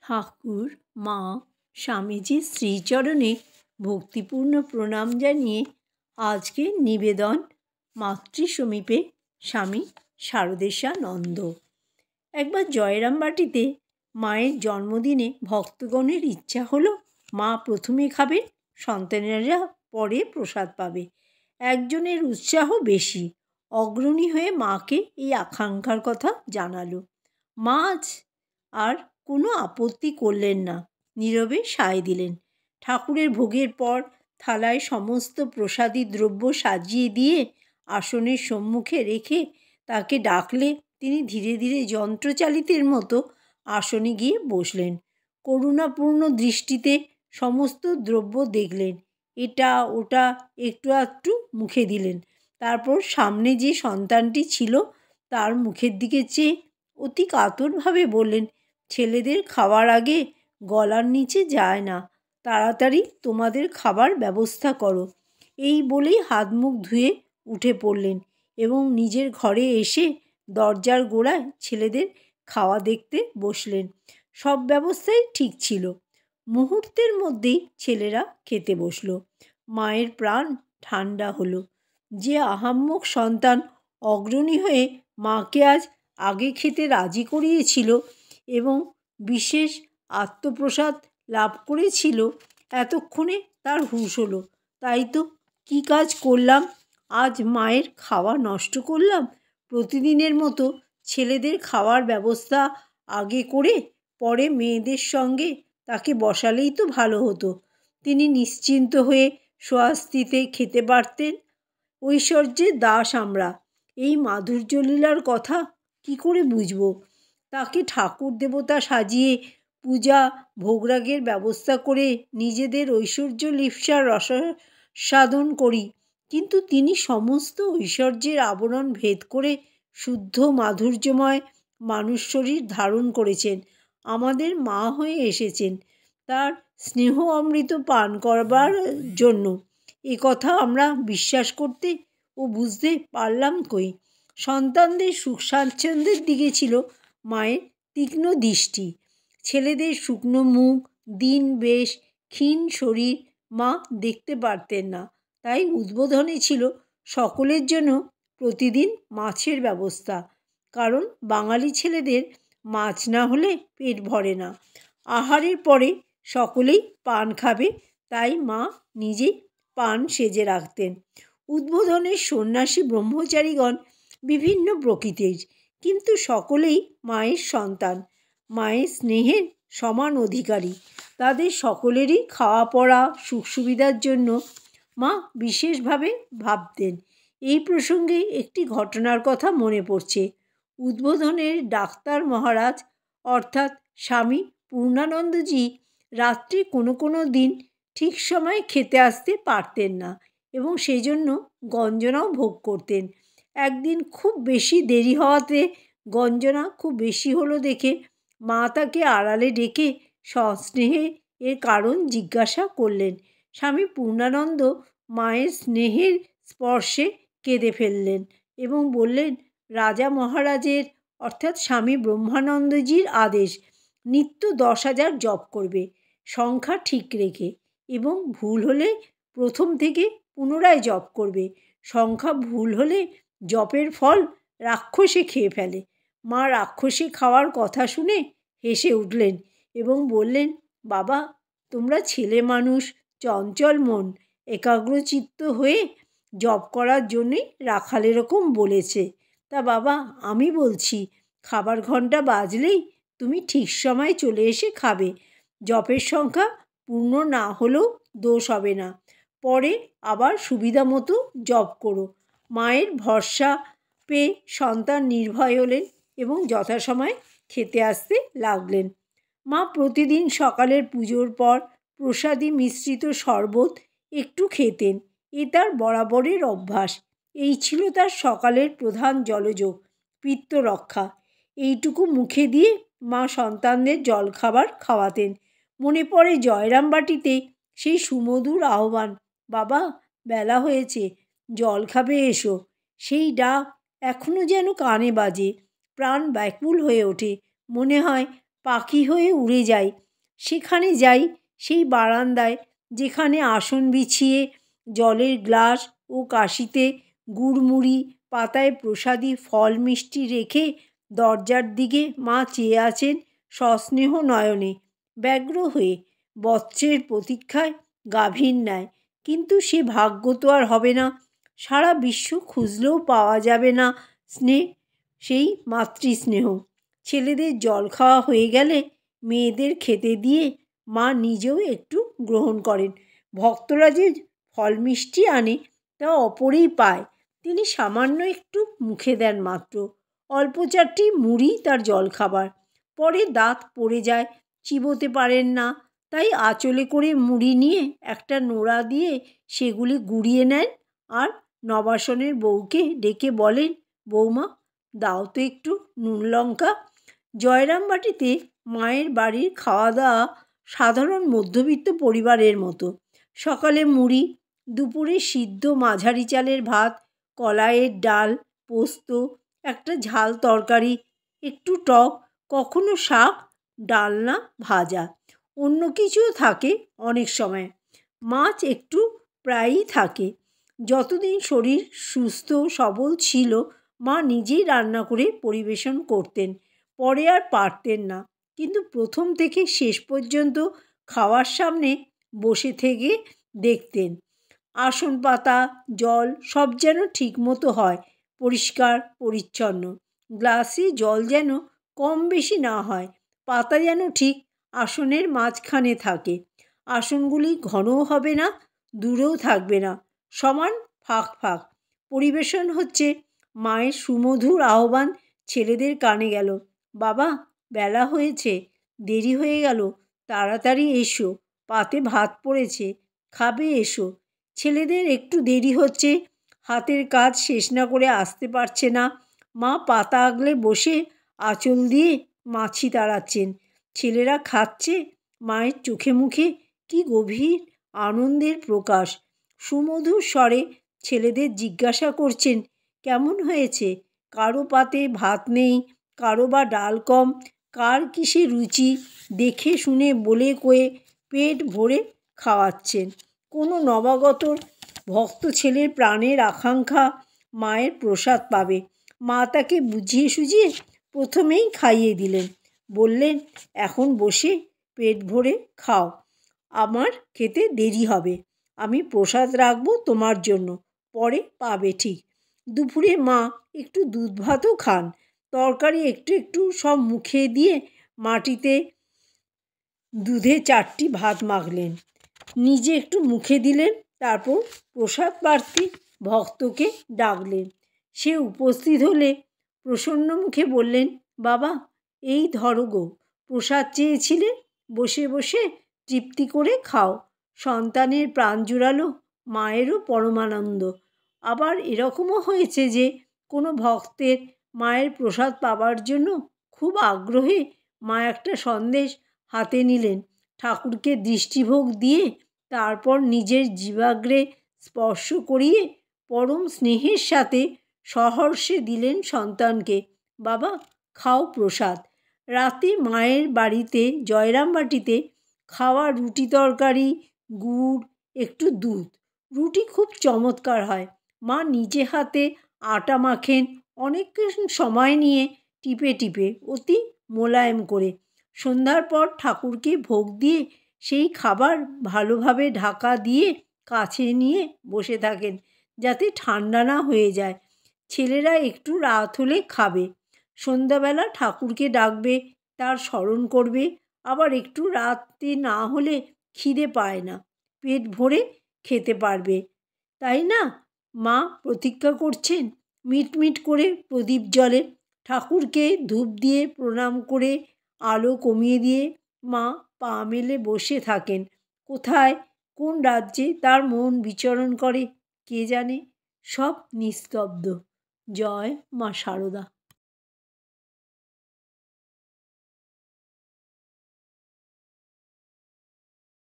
ঠাকুর মা স্বামীজির শ্রীচরণে ভক্তিপূর্ণ প্রণাম জানিয়ে আজকের নিবেদন মাতৃ সমীপে স্বামী শারদেশানন্দ। একবার জয়রামবাটিতে মায়ের জন্মদিনে ভক্তগণের ইচ্ছা হলো মা প্রথমে খাবেন, সন্তানেরা পরে প্রসাদ পাবে। একজনের উৎসাহ বেশি, অগ্রণী হয়ে মাকে এই আকাঙ্ক্ষার কথা জানালো। মা আর কোনো আপত্তি করলেন না, নীরবে সায় দিলেন। ঠাকুরের ভোগের পর থালায় সমস্ত প্রসাদী দ্রব্য সাজিয়ে দিয়ে আসনের সম্মুখে রেখে তাকে ডাকলে তিনি ধীরে ধীরে যন্ত্রচালিতের মতো আসনে গিয়ে বসলেন। করুণাপূর্ণ দৃষ্টিতে সমস্ত দ্রব্য দেখলেন, এটা ওটা একটু আধটু মুখে দিলেন। তারপর সামনে যে সন্তানটি ছিল তার মুখের দিকে চেয়ে অতি কাতরভাবে বললেন, ছেলেদের খাওয়ার আগে গলার নিচে যায় না, তাড়াতাড়ি তোমাদের খাবার ব্যবস্থা করো। এই বলেই হাত মুখ ধুয়ে উঠে পড়লেন এবং নিজের ঘরে এসে দরজার গোড়ায় ছেলেদের খাওয়া দেখতে বসলেন। সব ব্যবস্থাই ঠিক ছিল। মুহূর্তের মধ্যেই ছেলেরা খেতে বসল। মায়ের প্রাণ ঠান্ডা হলো। যে আহাম্মক সন্তান অগ্রণী হয়ে মাকে আজ আগে খেতে রাজি করিয়েছিল এবং বিশেষ আত্মপ্রসাদ লাভ করেছিল, এতক্ষণে তার হুঁশ হলো। তাই তো, কী কাজ করলাম, আজ মায়ের খাওয়া নষ্ট করলাম। প্রতিদিনের মতো ছেলেদের খাওয়ার ব্যবস্থা আগে করে পরে মেয়েদের সঙ্গে তাকে বসালেই তো ভালো হতো। তিনি নিশ্চিন্ত হয়ে স্বস্তিতে খেতে পারতেন। ঐশ্বর্যের দাস আমরা, এই মাধুর্যলীলার কথা কি করে বুঝব? তাকে ঠাকুর দেবতা সাজিয়ে পূজা ভোগরাগের ব্যবস্থা করে নিজেদের ঐশ্বর্য লিপ্সার রসাস্বাদন করি, কিন্তু তিনি সমস্ত ঐশ্বর্যের আবরণ ভেদ করে শুদ্ধ মাধুর্যময় মানুষ শরীর ধারণ করেছেন, আমাদের মা হয়ে এসেছেন তার স্নেহ অমৃত পান করবার জন্য। এ কথা আমরা বিশ্বাস করতে ও বুঝতে পারলাম কই? সন্তানদের সুখ স্বাচ্ছন্দ্যের দিকে ছিল মায়ের তীক্ষ্ণ দৃষ্টি। ছেলেদের শুকনো মুখ, দিন বেশ ক্ষীণ শরীর মা দেখতে পারতেন না। তাই উদ্বোধনে ছিল সকলের জন্য প্রতিদিন মাছের ব্যবস্থা, কারণ বাঙালি ছেলেদের মাছ না হলে পেট ভরে না। আহারের পরে সকলেই পান খাবে, তাই মা নিজেই পান সেজে রাখতেন। উদ্বোধনের সন্ন্যাসী ব্রহ্মচারীগণ বিভিন্ন প্রকৃতির, কিন্তু সকলেই মায়ের সন্তান, মায়ের স্নেহের সমান অধিকারী। তাদের সকলেরই খাওয়া পড়া সুখ সুবিধার জন্য মা বিশেষভাবে ভাবতেন। এই প্রসঙ্গে একটি ঘটনার কথা মনে পড়ছে। উদ্বোধনের ডাক্তার মহারাজ অর্থাৎ স্বামী পূর্ণানন্দজি রাত্রে কোনো দিন ঠিক সময়ে খেতে আসতে পারতেন না এবং সেই জন্য গঞ্জনাও ভোগ করতেন। একদিন খুব বেশি দেরি হওয়াতে গঞ্জনা খুব বেশি হলো দেখে মা তাকে আড়ালে ডেকে সস্নেহে এর কারণ জিজ্ঞাসা করলেন। স্বামী পূর্ণানন্দ মায়ের স্নেহের স্পর্শে কেঁদে ফেললেন এবং বললেন, রাজা মহারাজের অর্থাৎ স্বামী ব্রহ্মানন্দজির আদেশ, নিত্য 10,000 জপ করবে, সংখ্যা ঠিক রেখে, এবং ভুল হলে প্রথম থেকে পুনরায় জপ করবে। সংখ্যা ভুল হলে জপের ফল রাক্ষসে খেয়ে ফেলে। মা রাক্ষসে খাওয়ার কথা শুনে হেসে উঠলেন এবং বললেন, বাবা, তোমরা ছেলে মানুষ, চঞ্চল মন, একাগ্রচিত্ত হয়ে জপ করার জন্যই রাখাল এরকম বলেছে। তা বাবা, আমি বলছি, খাবার ঘন্টা বাজলেই তুমি ঠিক সময় চলে এসে খাবে। জপের সংখ্যা পূর্ণ না হলেও দোষ হবে না, পরে আবার সুবিধা মতো জপ করো। মায়ের ভরসা পেয়ে সন্তান নির্ভয় হলেন এবং যথাসময়ে খেতে আসতে লাগলেন। মা প্রতিদিন সকালের পুজোর পর প্রসাদী মিশ্রিত শরবত একটু খেতেন, এ তার বরাবরের অভ্যাস। এই ছিল তার সকালের প্রধান জলযোগ, পিত্ত রক্ষা। এইটুকু মুখে দিয়ে মা সন্তানদের জলখাবার খাওয়াতেন। মনে পড়ে জয়রামবাটিতে সেই সুমধুর আহ্বান, বাবা, বেলা হয়েছে, জল খাবে এসো। সেই ডাক এখনও যেন কানে বাজে। প্রাণ ব্যাকুল হয়ে ওঠে। মনে হয় পাখি হয়ে উড়ে যাই। সেখানে যাই, সেই বারান্দায় যেখানে আসন বিছিয়ে জলের গ্লাস ও কাশিতে গুড়মুড়ি, পাতায় প্রসাদী ফল মিষ্টি রেখে দরজার দিকে মা চেয়ে আছেন সস্নেহ নয়নে, ব্যগ্র হয়ে, বৎসের প্রতীক্ষায় গাভীর ন্যায়। কিন্তু সে ভাগ্য তো আর হবে না। সারা বিশ্ব খুঁজলেও পাওয়া যাবে না সেই মাতৃস্নেহ। ছেলেদের জল খাওয়া হয়ে গেলে মেয়েদের খেতে দিয়ে মা নিজেও একটু গ্রহণ করেন। ভক্তরা যে ফল মিষ্টি আনে তা অপরেই পায়, তিনি সামান্য একটু মুখে দেন মাত্র। অল্প চারটি মুড়ি তার জলখাবার। পরে দাঁত পড়ে যায়, চিবোতে পারেন না, তাই আঁচলে করে মুড়ি নিয়ে একটা নোড়া দিয়ে সেগুলি গুড়িয়ে নেন আর নবাসনের বউকে ডেকে বলেন, বৌমা দাও তো একটু নুন লঙ্কা। জয়রামবাটিতে মায়ের বাড়ির খাওয়া দাওয়া সাধারণ মধ্যবিত্ত পরিবারের মতো। সকালে মুড়ি, দুপুরে সিদ্ধ মাঝারি চালের ভাত, কলাইয়ের ডাল, পোস্ত, একটা ঝাল তরকারি, একটু টক, কখনো শাক, ডালনা, ভাজা। অন্য কিছুও থাকে অনেক সময়। মাছ একটু প্রায়ই থাকে। যতদিন শরীর সুস্থ সবল ছিল মা নিজেই রান্না করে পরিবেশন করতেন। পরে আর পারতেন না, কিন্তু প্রথম থেকে শেষ পর্যন্ত খাওয়ার সামনে বসে থেকে দেখতেন। আসন পাতা, জল সব যেন ঠিকমতো হয়, পরিষ্কার পরিচ্ছন্ন। গ্লাসে জল যেন কম বেশি না হয়, পাতা যেন ঠিক আসনের মাঝখানে থাকে। আসনগুলি ঘনও হবে না, দূরেও থাকবে না, সমান ফাঁক ফাঁক। পরিবেশন হচ্ছে। মায়ের সুমধুর আহ্বান ছেলেদের কানে গেল, বাবা বেলা হয়েছে, দেরি হয়ে গেল, তাড়াতাড়ি এসো, পাতে ভাত পড়েছে, খাবে এসো। ছেলেদের একটু দেরি হচ্ছে, হাতের কাজ শেষ না করে আসতে পারছে না। মা পাতা আগলে বসে আঁচল দিয়ে মাছি তাড়াচ্ছেন। ছেলেরা খাচ্ছে, মায়ের চোখে মুখে কি গভীর আনন্দের প্রকাশ। সুমধুর স্বরে ছেলেদের জিজ্ঞাসা করছেন, কেমন হয়েছে? কারো পাতে ভাত নেই, কারো বা ডাল কম, কার কিসে রুচি দেখে শুনে বলে কয়ে পেট ভরে খাওয়াচ্ছেন। কোনো নবাগতর ভক্ত ছেলের প্রাণের আকাঙ্ক্ষা মায়ের প্রসাদ পাবে। মা তাকে বুঝিয়ে সুঝিয়ে প্রথমেই খাইয়ে দিলেন, বললেন, এখন বসে পেট ভরে খাও, আমার খেতে দেরি হবে, আমি প্রসাদ রাখবো তোমার জন্য, পরে পাবে ঠিক। দুপুরে মা একটু দুধ ভাতও খান, তরকারি একটু একটু সব মুখে দিয়ে মাটিতে দুধে 4টি ভাত মাখলেন, নিজে একটু মুখে দিলেন, তারপর প্রসাদ প্রার্থী ভক্তকে ডাকলেন। সে উপস্থিত হলে প্রসন্ন মুখে বললেন, বাবা এই ধরো গো, প্রসাদ চেয়েছিলে, বসে বসে তৃপ্তি করে খাও। সন্তানের প্রাণ জুড়ালো, মায়েরও পরমানন্দ। আবার এরকমও হয়েছে যে কোনো ভক্তের মায়ের প্রসাদ পাবার জন্য খুব আগ্রহে মা একটা সন্দেশ হাতে নিলেন, ঠাকুরকে দৃষ্টিভোগ দিয়ে তারপর নিজের জিহ্বাগ্রে স্পর্শ করিয়ে পরম স্নেহের সাথে সহর্ষে দিলেন সন্তানকে, বাবা খাও প্রসাদ। রাতে মায়ের বাড়িতে জয়রামবাটিতে খাওয়া রুটি তরকারি, গুড়, একটু দুধ। রুটি খুব চমৎকার হয়। মা নিজে হাতে আটা মাখেন, অনেক সময় নিয়ে টিপে টিপে, অতি মোলায়েম করে। সন্ধ্যার পর ঠাকুরকে ভোগ দিয়ে সেই খাবার ভালোভাবে ঢাকা দিয়ে কাছে নিয়ে বসে থাকেন, যাতে ঠান্ডা না হয়ে যায়। ছেলেরা একটু রাত হলে খাবে, সন্ধ্যাবেলা ঠাকুরকে ডাকবে, তার স্মরণ করবে। আবার একটু রাতে না হলে খিদে পায় না, পেট ভরে খেতে পারবে, তাই না? মা প্রতিজ্ঞা করছেন। মিটমিট করে প্রদীপ জ্বলে, ঠাকুরকে ধূপ দিয়ে প্রণাম করে আলো কমিয়ে দিয়ে মা পা মেলে বসে থাকেন। কোথায়, কোন রাজ্যে তার মন বিচরণ করে কে জানে। সব নিস্তব্ধ। জয় মা শারদা।